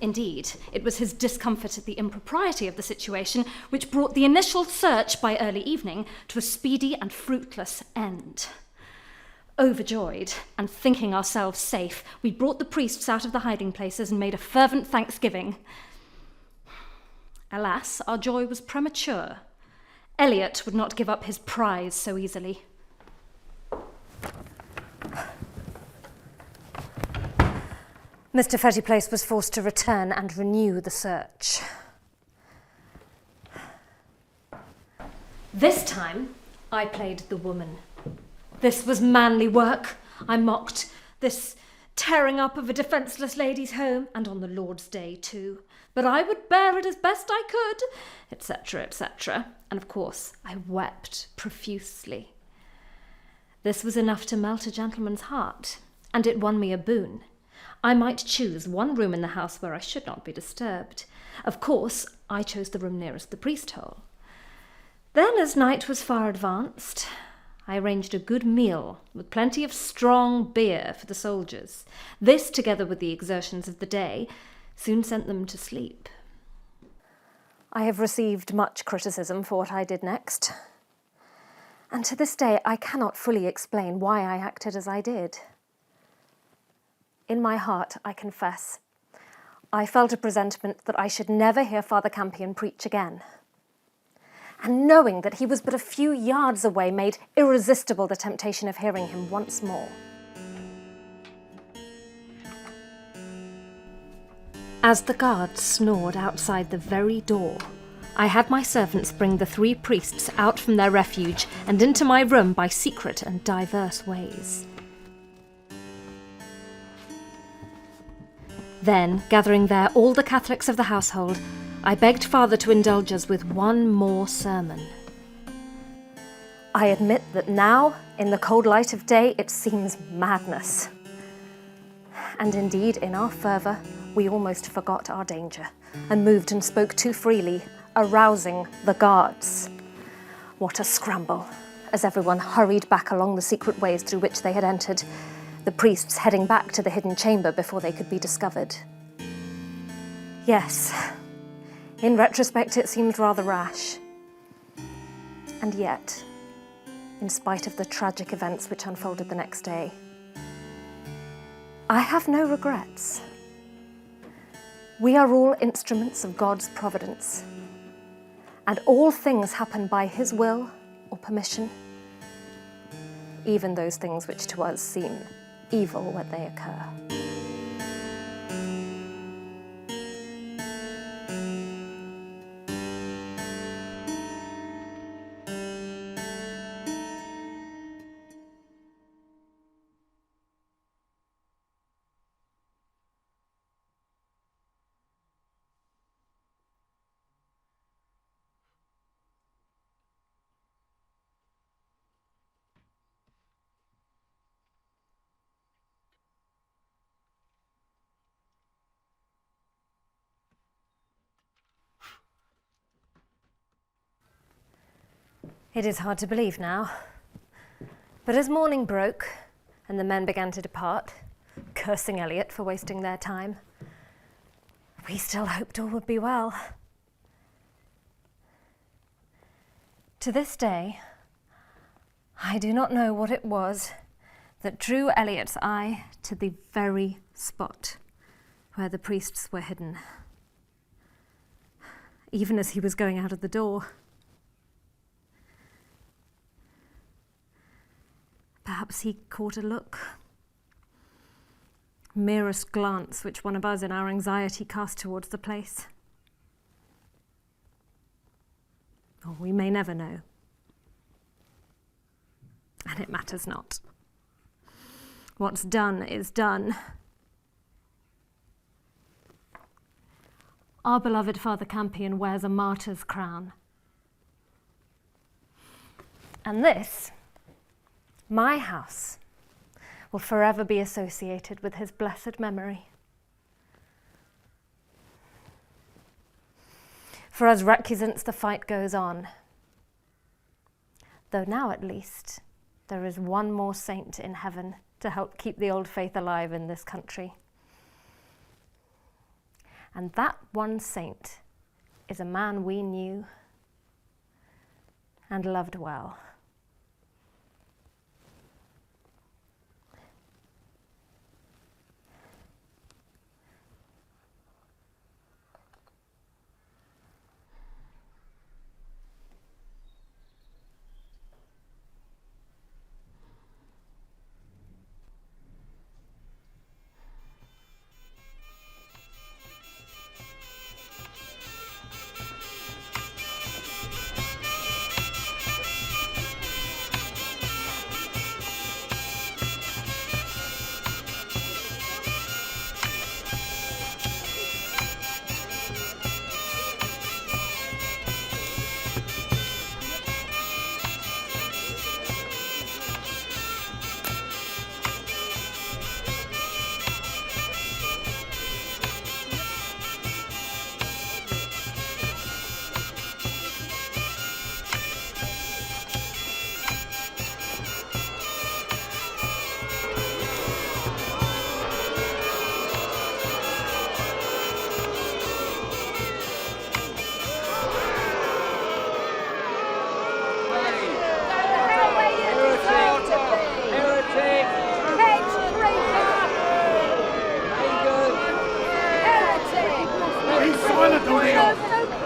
Indeed, it was his discomfort at the impropriety of the situation which brought the initial search by early evening to a speedy and fruitless end. Overjoyed, and thinking ourselves safe, we brought the priests out of the hiding places and made a fervent thanksgiving. Alas, our joy was premature. Elliot would not give up his prize so easily. Mr. Fettyplace was forced to return and renew the search. This time, I played the woman. This was manly work, I mocked. This tearing up of a defenceless lady's home, and on the Lord's Day too. But I would bear it as best I could, etc., etc. And of course, I wept profusely. This was enough to melt a gentleman's heart, and it won me a boon. I might choose one room in the house where I should not be disturbed. Of course, I chose the room nearest the priest hole. Then, as night was far advanced, I arranged a good meal with plenty of strong beer for the soldiers. This, together with the exertions of the day, soon sent them to sleep. I have received much criticism for what I did next, and to this day I cannot fully explain why I acted as I did. In my heart, I confess, I felt a presentiment that I should never hear Father Campion preach again. And knowing that he was but a few yards away made irresistible the temptation of hearing him once more. As the guards snored outside the very door, I had my servants bring the 3 priests out from their refuge and into my room by secret and diverse ways. Then, gathering there all the Catholics of the household, I begged Father to indulge us with one more sermon. I admit that now, in the cold light of day, it seems madness. And indeed, in our fervour, we almost forgot our danger and moved and spoke too freely, arousing the guards. What a scramble, as everyone hurried back along the secret ways through which they had entered, the priests heading back to the hidden chamber before they could be discovered. Yes, in retrospect it seemed rather rash. And yet, in spite of the tragic events which unfolded the next day, I have no regrets. We are all instruments of God's providence, and all things happen by His will or permission, even those things which to us seem evil when they occur. It is hard to believe now, but as morning broke and the men began to depart, cursing Elliot for wasting their time, we still hoped all would be well. To this day, I do not know what it was that drew Elliot's eye to the very spot where the priests were hidden, even as he was going out of the door. Perhaps he caught a look, merest glance which one of us in our anxiety cast towards the place. Or we may never know. And it matters not. What's done is done. Our beloved Father Campion wears a martyr's crown. And this, my house, will forever be associated with his blessed memory. For as recusants the fight goes on, though now at least there is one more saint in heaven to help keep the old faith alive in this country. And that one saint is a man we knew and loved well.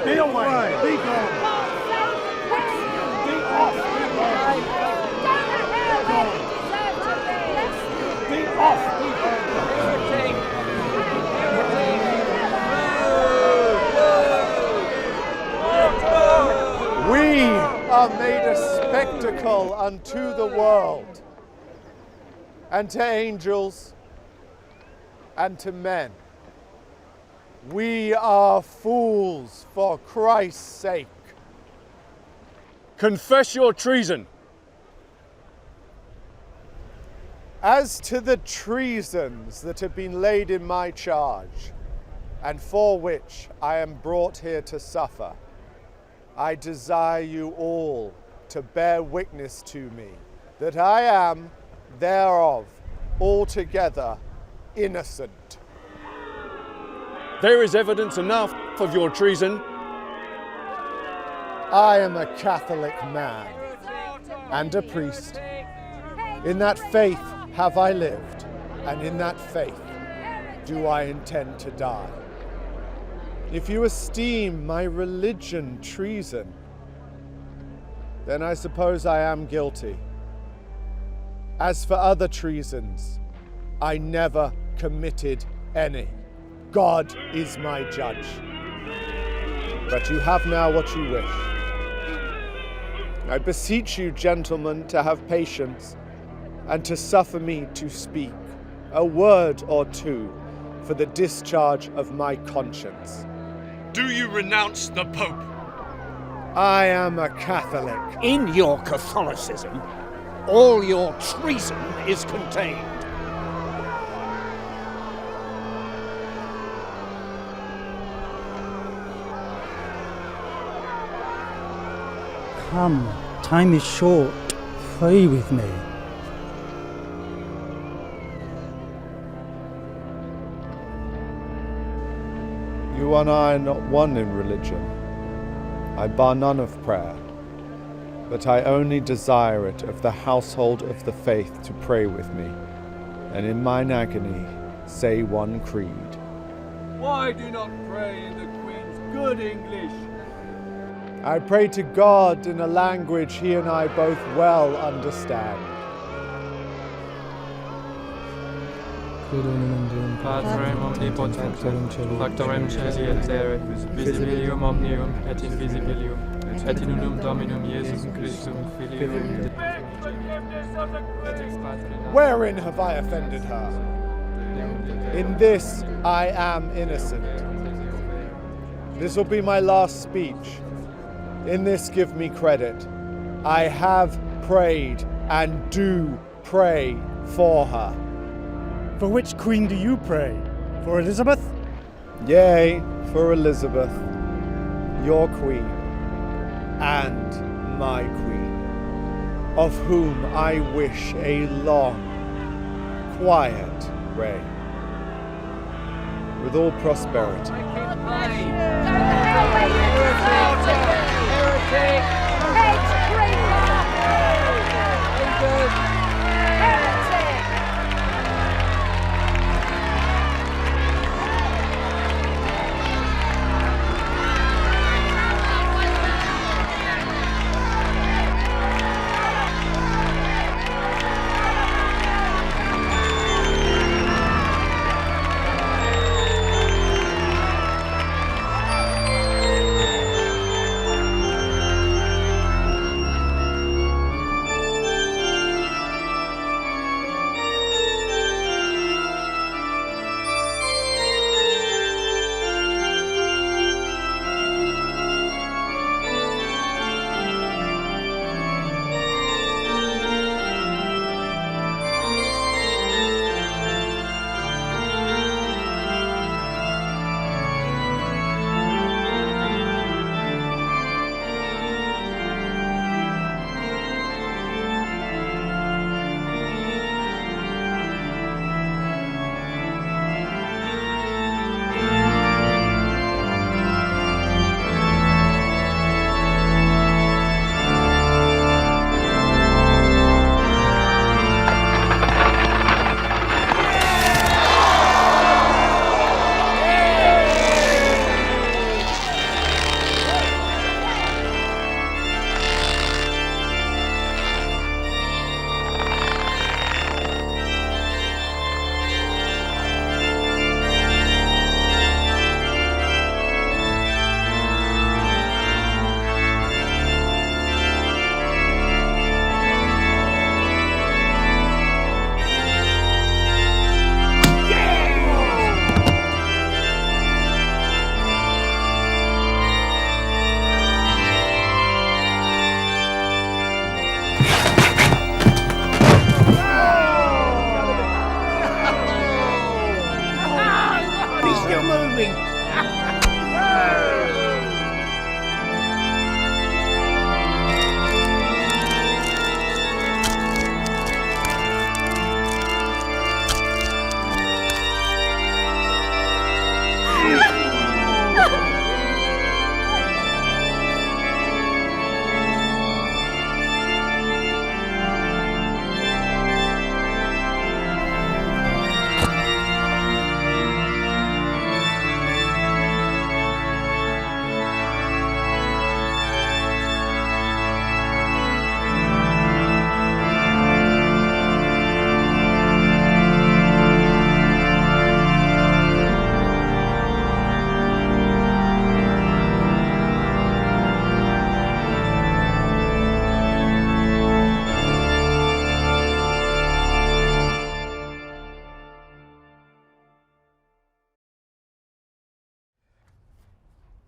Be away! Be gone! Be off! Be off! We are made a spectacle unto the world, and to angels, and to men. We are fools for Christ's sake. Confess your treason. As to the treasons that have been laid in my charge, and for which I am brought here to suffer, I desire you all to bear witness to me that I am thereof altogether innocent. There is evidence enough of your treason. I am a Catholic man and a priest. In that faith have I lived, and in that faith do I intend to die. If you esteem my religion treason, then I suppose I am guilty. As for other treasons, I never committed any. God is my judge. But you have now what you wish. I beseech you, gentlemen, to have patience and to suffer me to speak a word or two for the discharge of my conscience. Do you renounce the Pope? I am a Catholic. In your Catholicism, all your treason is contained. Come, time is short. Pray with me. You and I are not one in religion. I bar none of prayer, but I only desire it of the household of the faith to pray with me, and in mine agony say one creed. Why do not pray in the Queen's good English? I pray to God in a language he and I both well understand. Patrem omnipotens, factorem celi et terre, visibilium omnium et invisibilium, et in unum Dominum Iesum Christum Filium. Wherein have I offended her? In this I am innocent. This will be my last speech. In this give me credit. I have prayed and do pray for her. For which queen do you pray? For Elizabeth? Yea, for Elizabeth, your queen, and my queen, of whom I wish a long, quiet reign, with all prosperity.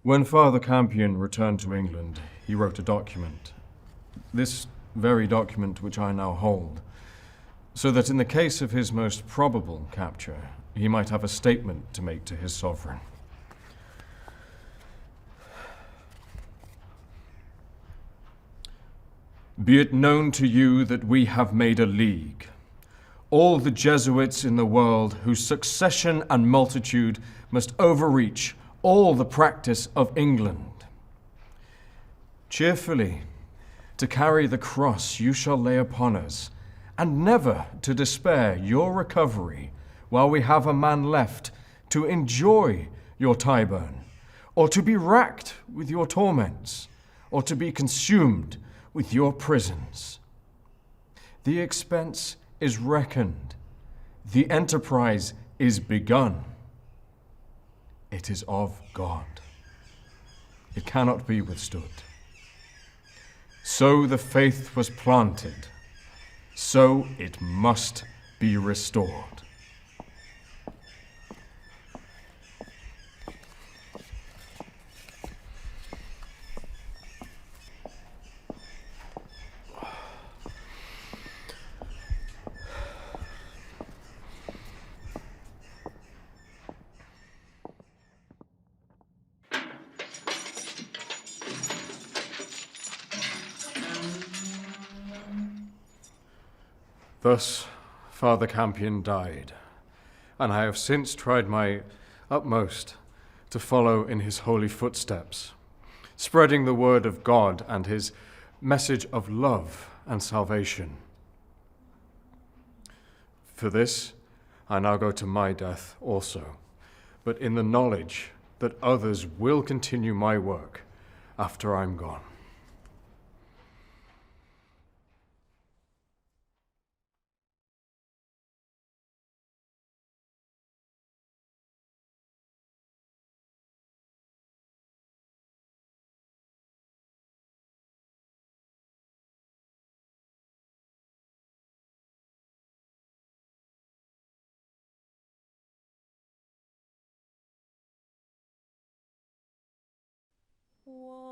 When Father Campion returned to England, he wrote a document. This very document which I now hold, so that in the case of his most probable capture, he might have a statement to make to his sovereign. Be it known to you that we have made a league, all the Jesuits in the world whose succession and multitude must overreach all the practice of England. Cheerfully, to carry the cross you shall lay upon us, and never to despair your recovery while we have a man left to enjoy your Tyburn, or to be racked with your torments, or to be consumed with your prisons. The expense is reckoned, the enterprise is begun. It is of God. It cannot be withstood. So the faith was planted, so it must be restored. Thus, Father Campion died, and I have since tried my utmost to follow in his holy footsteps, spreading the word of God and his message of love and salvation. For this, I now go to my death also, but in the knowledge that others will continue my work after I'm gone. Whoa.